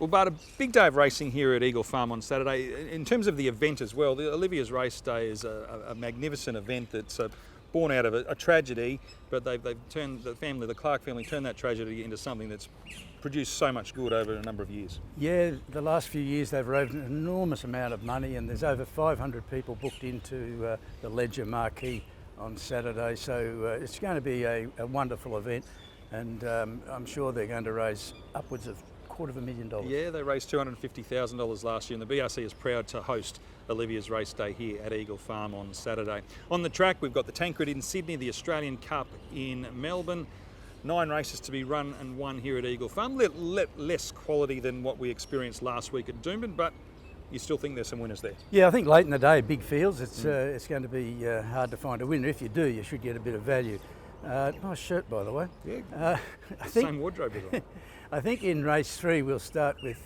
Well, Bart, a big day of racing here at Eagle Farm on Saturday. In terms of the event as well, the Olivia's Raceday is a magnificent event that's born out of a tragedy, but they've turned the Clark family turned that tragedy into something that's produced so much good over a number of years. Yeah, the last few years they've raised an enormous amount of money, and there's over 500 people booked into the Ledger Marquee on Saturday, so it's going to be a wonderful event, and I'm sure they're going to raise upwards of $250,000. Yeah, they raised $250,000 last year, and the BRC is proud to host Olivia's Raceday here at Eagle Farm on Saturday. On the track, we've got the Tancred in Sydney, the Australian Cup in Melbourne. 9 races to be run and won here at Eagle Farm. Less quality than what we experienced last week at Doomben, but you still think there's some winners there? Yeah, I think late in the day, big fields, it's going to be hard to find a winner. If you do, you should get a bit of value. Nice shirt, by the way. Yeah, same wardrobe as well. I think in race 3 we'll start with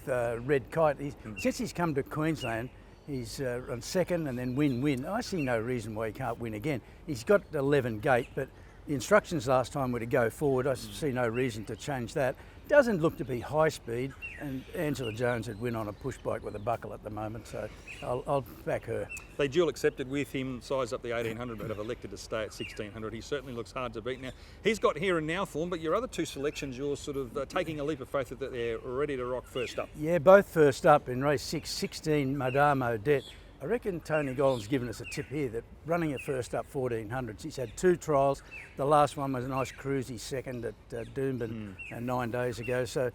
Red Kite. Since he's come to Queensland, he's on second and then win. I see no reason why he can't win again. He's got 11 gate, but the instructions last time were to go forward. I see no reason to change that. Doesn't look to be high speed, and Angela Jones would win on a push bike with a buckle at the moment, so I'll back her. They dual accepted with him, size up the 1800, but have elected to stay at 1600. He certainly looks hard to beat now. He's got here and now form, but your other 2 selections, you're sort of taking a leap of faith that they're ready to rock first up. Yeah, both first up in race 6, 16 Madame Odette. I reckon Tony Gollan's given us a tip here that running at first up 1400s. He's had 2 trials. The last one was a nice cruisy second at Doomben 9 days ago. So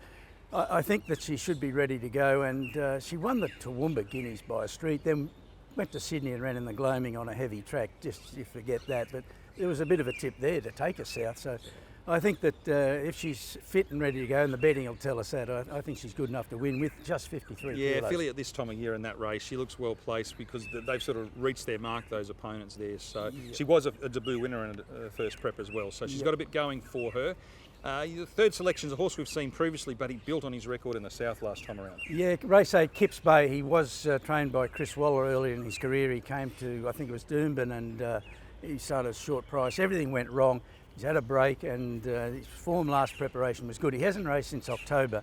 I think that she should be ready to go. And she won the Toowoomba Guineas by a street, then went to Sydney and ran in the Gloaming on a heavy track. Just you forget that. But there was a bit of a tip there to take her south. So I think that if she's fit and ready to go, and the betting will tell us that, I think she's good enough to win with just 53 Yeah, kilos. Philly at this time of year in that race, she looks well placed because they've sort of reached their mark, those opponents there. So she was a debut winner in her first prep as well. So she's got a bit going for her. The third selection is a horse we've seen previously, but he built on his record in the South last time around. Yeah, Raceday Kips Bay. He was trained by Chris Waller earlier in his career. He came to, I think it was Doomben, and he started a short price. Everything went wrong. He's had a break, and his form last preparation was good. He hasn't raced since October,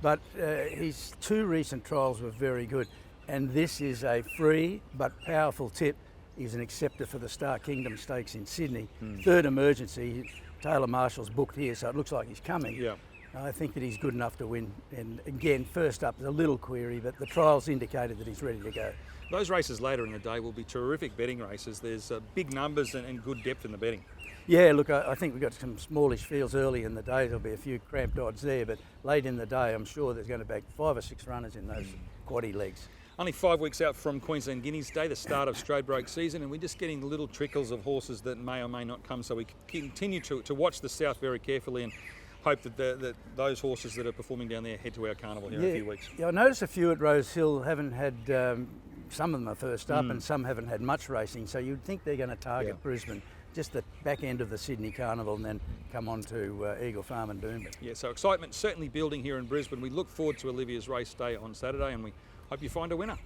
but his 2 recent trials were very good. And this is a free but powerful tip. He's an acceptor for the Star Kingdom Stakes in Sydney. Third emergency. Taylor Marshall's booked here, so it looks like he's coming. Yeah. I think that he's good enough to win. And again, first up is a little query, but the trials indicated that he's ready to go. Those races later in the day will be terrific betting races. There's big numbers and good depth in the betting. Yeah, look, I think we've got some smallish fields early in the day. There'll be a few cramped odds there, but late in the day, I'm sure there's going to be 5 or 6 runners in those quaddie legs. Only 5 weeks out from Queensland Guineas Day, the start of Stradebroke season, and we're just getting little trickles of horses that may or may not come. So we continue to watch the South very carefully and hope that those horses that are performing down there head to our carnival here in a few weeks. Yeah, I noticed a few at Rose Hill haven't had, some of them are first up and some haven't had much racing, so you'd think they're going to target Brisbane, just the back end of the Sydney Carnival, and then come on to Eagle Farm and Doomben. Yeah, so excitement certainly building here in Brisbane. We look forward to Olivia's Race Day on Saturday, and we hope you find a winner.